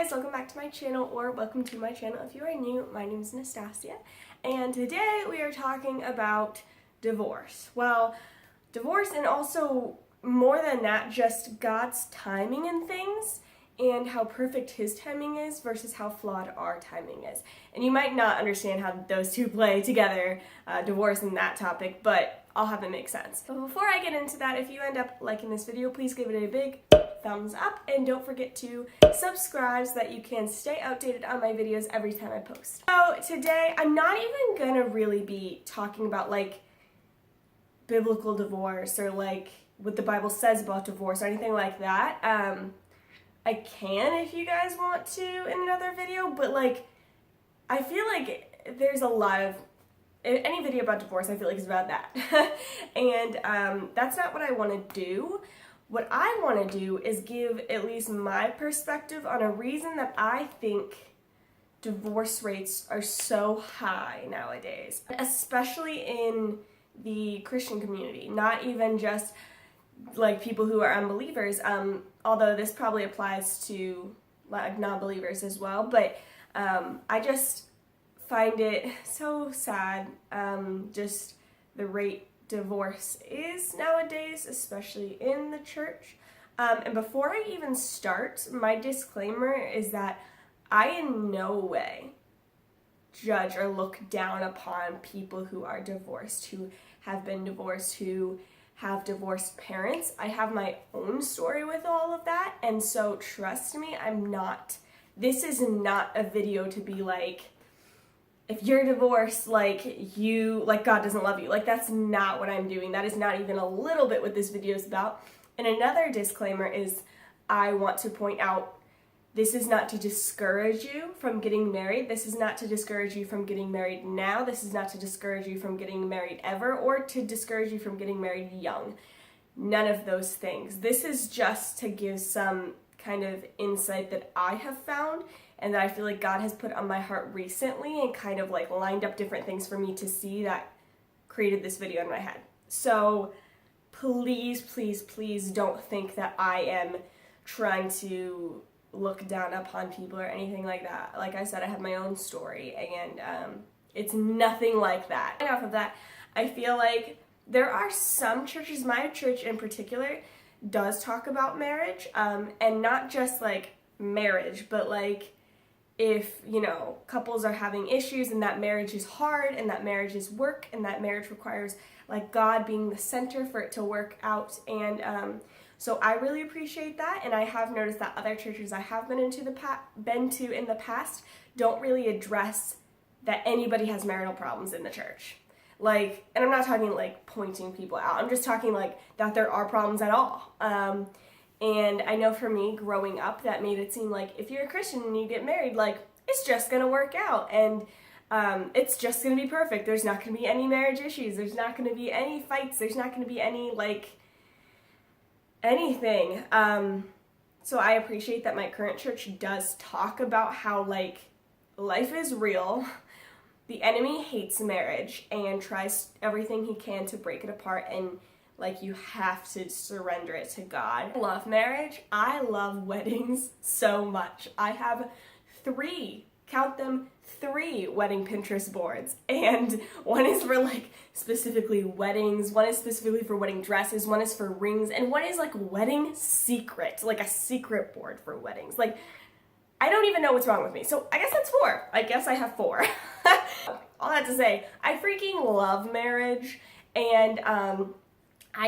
guys, welcome back to my channel, or welcome to my channel if you are new. My name is Nastasia, and today we are talking about divorce. Well, divorce, and also more than that, just God's timing in things and how perfect His timing is versus how flawed our timing is. And you might not understand how those two play together, divorce and that topic, but I'll have it make sense. But before I get into that, if you end up liking this video, please give it a big thumbs up, and don't forget to subscribe so that you can stay updated on my videos every time I post. So today, I'm not even gonna really be talking about like biblical divorce or like what the Bible says about divorce or anything like that. I can if you guys want to in another video, but like I feel like there's a lot of any video about divorce I feel like is about that. And that's not what I want to do. What I want to do is give at least my perspective on a reason that I think divorce rates are so high nowadays, especially in the Christian community, not even just like people who are unbelievers, although this probably applies to like non-believers as well, but I just find it so sad, just the rate divorce is nowadays, especially in the church. And before I even start, my disclaimer is that I in no way judge or look down upon people who are divorced, who have been divorced, who have divorced parents. I have my own story with all of that, and so trust me, this is not a video to be like, if you're divorced, like God doesn't love you. Like, that's not what I'm doing. That is not even a little bit what this video is about. And another disclaimer is I want to point out, this is not to discourage you from getting married. This is not to discourage you from getting married now. This is not to discourage you from getting married ever, or to discourage you from getting married young. None of those things. This is just to give some kind of insight that I have found and that I feel like God has put on my heart recently, and kind of like lined up different things for me to see that created this video in my head. So please, please, please don't think that I am trying to look down upon people or anything like that. Like I said, I have my own story, and it's nothing like that. And off of that, I feel like there are some churches, my church in particular, does talk about marriage, and not just like marriage, but like if, you know, couples are having issues and that marriage is hard and that marriage is work and that marriage requires like God being the center for it to work out. And so I really appreciate that, and I have noticed that other churches I have been to in the past don't really address that anybody has marital problems in the church. Like, and I'm not talking like pointing people out, I'm just talking like that there are problems at all. And I know for me, growing up, that made it seem like if you're a Christian and you get married, like, it's just gonna work out, and it's just gonna be perfect. There's not gonna be any marriage issues, there's not gonna be any fights, there's not gonna be any, like, anything. So I appreciate that my current church does talk about how, like, life is real, the enemy hates marriage and tries everything he can to break it apart, and like, you have to surrender it to God. I love marriage. I love weddings so much. I have count them, 3 wedding Pinterest boards. And one is for like specifically weddings, one is specifically for wedding dresses, one is for rings, and one is like wedding secret, like a secret board for weddings. Like, I don't even know what's wrong with me. So I guess that's 4. I guess I have 4. All that to say, I freaking love marriage, and I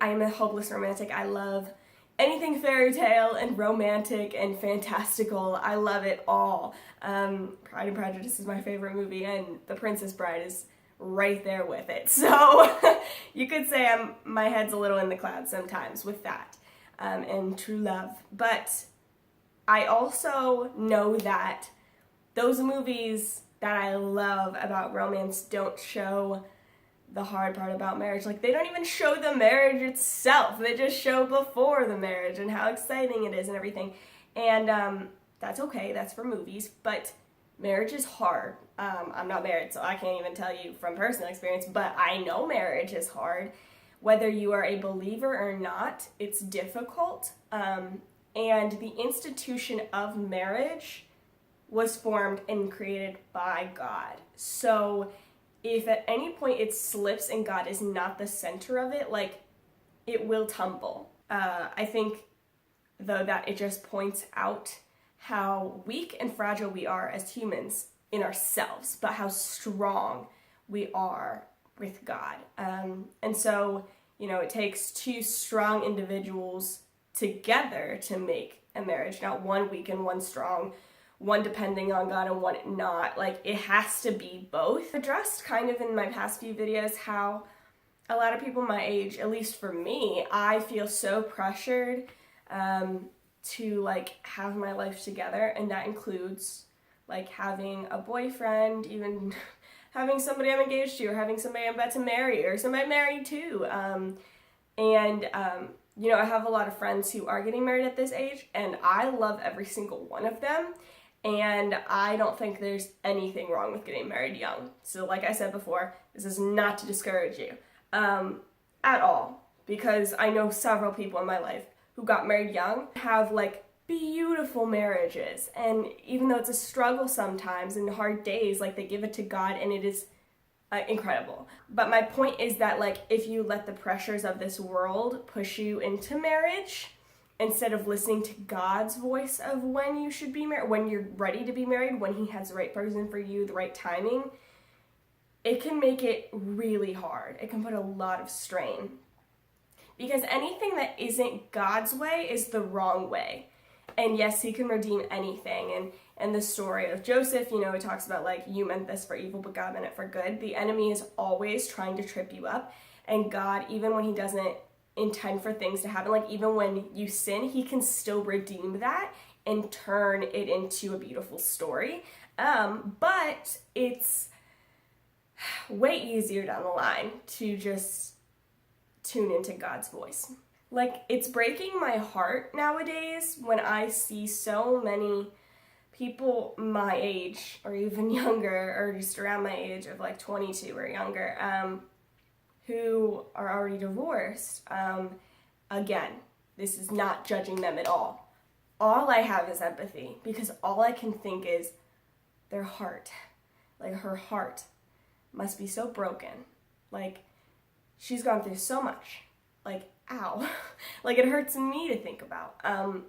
am a hopeless romantic. I love anything fairy tale and romantic and fantastical. I love it all. Pride and Prejudice is my favorite movie, and The Princess Bride is right there with it. So you could say my head's a little in the clouds sometimes with that, and true love. But I also know that those movies that I love about romance don't show the hard part about marriage. Like, they don't even show the marriage itself. They just show before the marriage and how exciting it is and everything. And that's okay, that's for movies, but marriage is hard. I'm not married, so I can't even tell you from personal experience, but I know marriage is hard. Whether you are a believer or not, it's difficult. And the institution of marriage was formed and created by God. So if at any point it slips and God is not the center of it, like, it will tumble. I think, though, that it just points out how weak and fragile we are as humans in ourselves, but how strong we are with God. And so, it takes two strong individuals together to make a marriage, not one weak and one strong, one depending on God and one not. Like, it has to be both. I addressed kind of in my past few videos how a lot of people my age, at least for me, I feel so pressured to like have my life together, and that includes like having a boyfriend, even having somebody I'm engaged to, or having somebody I'm about to marry, or somebody I'm married to. I have a lot of friends who are getting married at this age, and I love every single one of them. And I don't think there's anything wrong with getting married young. So like I said before, this is not to discourage you at all, because I know several people in my life who got married young have like beautiful marriages, and even though it's a struggle sometimes and hard days, like, they give it to God and it is incredible. But my point is that, like, if you let the pressures of this world push you into marriage instead of listening to God's voice of when you should be married, when you're ready to be married, when he has the right person for you, the right timing, it can make it really hard. It can put a lot of strain. Because anything that isn't God's way is the wrong way. And yes, he can redeem anything. And the story of Joseph, it talks about, like, you meant this for evil, but God meant it for good. The enemy is always trying to trip you up. And God, even when he doesn't intend for things to happen, like, even when you sin, he can still redeem that and turn it into a beautiful story. But it's way easier down the line to just tune into God's voice. Like, it's breaking my heart nowadays when I see so many people my age, or even younger, or just around my age of like 22 or younger, who are already divorced. Again, this is not judging them at all. All I have is empathy, because all I can think is their heart. Like, her heart must be so broken. Like, she's gone through so much. Like, ow. Like, it hurts me to think about.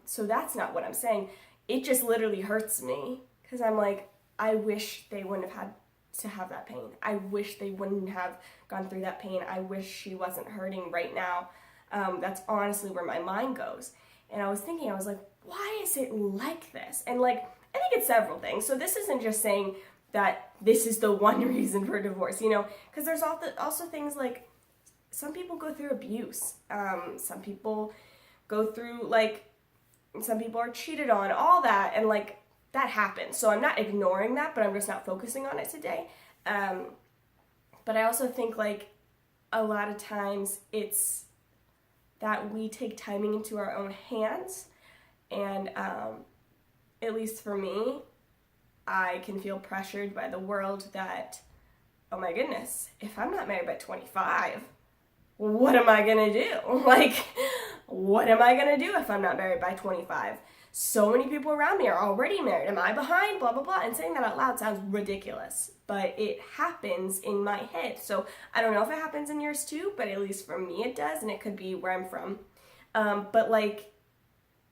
So that's not what I'm saying. It just literally hurts me, because I'm like, I wish they wouldn't have had to have that pain. I wish they wouldn't have gone through that pain. I wish she wasn't hurting right now. That's honestly where my mind goes. And I was thinking, I was like, why is it like this? And like, I think it's several things. So this isn't just saying that this is the one reason for divorce, because there's also things like, some people go through abuse. Some people go through, like, some people are cheated on, all that, and like, that happens. So I'm not ignoring that, but I'm just not focusing on it today. But I also think, like, a lot of times it's that we take timing into our own hands, and at least for me, I can feel pressured by the world that, oh my goodness, if I'm not married by 25, what am I gonna do? Like, what am I gonna do if I'm not married by 25? So many people around me are already married. Am I behind? Blah, blah, blah. And saying that out loud sounds ridiculous, but it happens in my head. So I don't know if it happens in yours too, but at least for me it does, and it could be where I'm from. But like,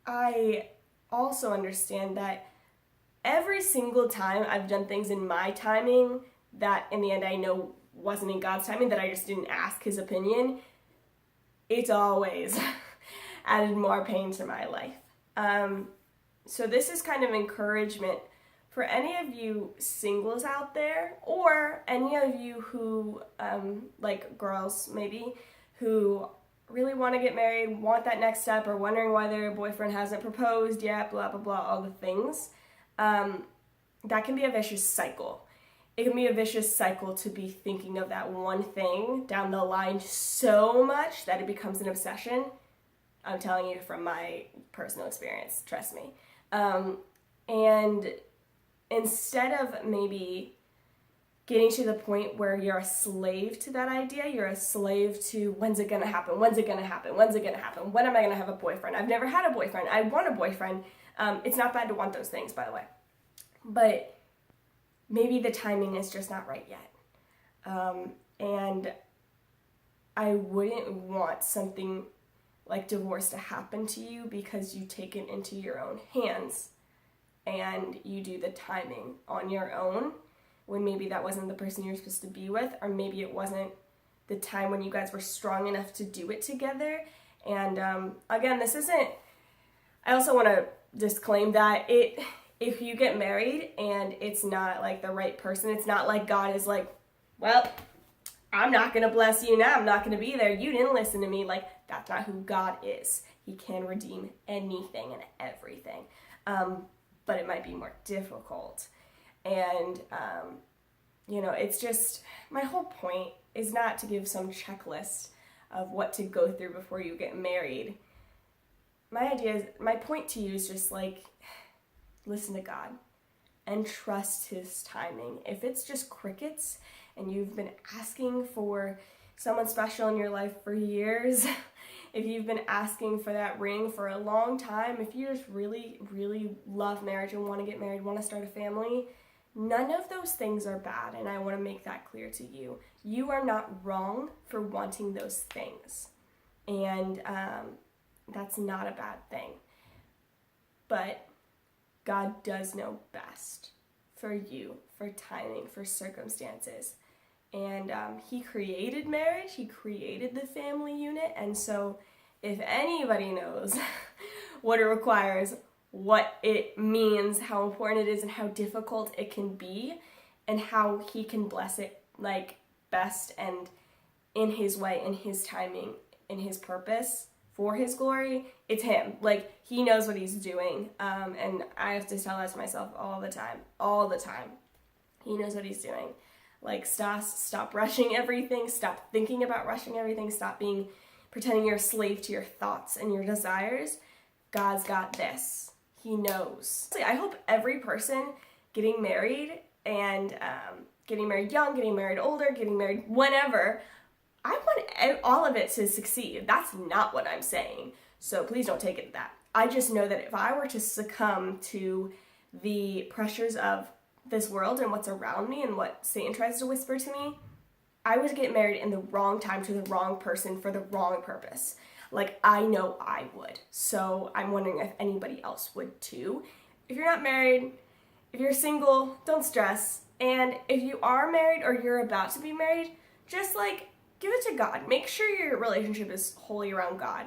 I also understand that every single time I've done things in my timing that in the end I know wasn't in God's timing, that I just didn't ask his opinion, it's always added more pain to my life. So this is kind of encouragement for any of you singles out there, or any of you who, like girls maybe, who really want to get married, want that next step, or wondering why their boyfriend hasn't proposed yet, blah, blah, blah, all the things. That can be a vicious cycle. It can be a vicious cycle to be thinking of that one thing down the line so much that it becomes an obsession. I'm telling you from my personal experience, trust me. And instead of maybe getting to the point where you're a slave to that idea. You're a slave to, when's it gonna happen? When's it gonna happen? When's it gonna happen? When am I gonna have a boyfriend? I've never had a boyfriend. I want a boyfriend. It's not bad to want those things, by the way. But maybe the timing is just not right yet. And I wouldn't want something like divorce to happen to you because you take it into your own hands and you do the timing on your own, when maybe that wasn't the person you're supposed to be with, or maybe it wasn't the time when you guys were strong enough to do it together. And again, this isn't, I also want to disclaim that if you get married and it's not like the right person, it's not like God is like, well, I'm not going to bless you now, I'm not going to be there, you didn't listen to me. Like, that's not who God is. He can redeem anything and everything. But it might be more difficult. And, it's just, my whole point is not to give some checklist of what to go through before you get married. My point to you is just like, listen to God and trust His timing. If it's just crickets and you've been asking for someone special in your life for years, if you've been asking for that ring for a long time, if you just really, really love marriage and want to get married, want to start a family, none of those things are bad, and I want to make that clear to you. You are not wrong for wanting those things, and that's not a bad thing. But God does know best for you, for timing, for circumstances. And He created marriage, He created the family unit, and so if anybody knows what it requires, what it means, how important it is, and how difficult it can be, and how He can bless it like best and in His way, in His timing, in His purpose, for His glory, it's Him. Like, He knows what He's doing, and I have to tell that to myself all the time. He knows what He's doing. Like, stop rushing everything, stop thinking about rushing everything, stop pretending you're a slave to your thoughts and your desires. God's got this. He knows. I hope every person getting married and getting married young, getting married older, getting married whenever, I want all of it to succeed. That's not what I'm saying. So please don't take it to that. I just know that if I were to succumb to the pressures of this world and what's around me and what Satan tries to whisper to me, I would get married in the wrong time to the wrong person for the wrong purpose. Like, I know I would. So I'm wondering if anybody else would too. If you're not married, if you're single, don't stress. And if you are married or you're about to be married, just like, give it to God. Make sure your relationship is wholly around God.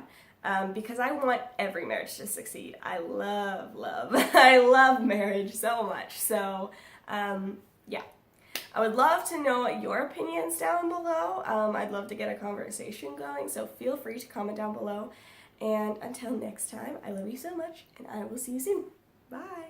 Because I want every marriage to succeed. I love, I love marriage so much. So, yeah. I would love to know your opinions down below. I'd love to get a conversation going, so feel free to comment down below. And until next time, I love you so much, and I will see you soon. Bye.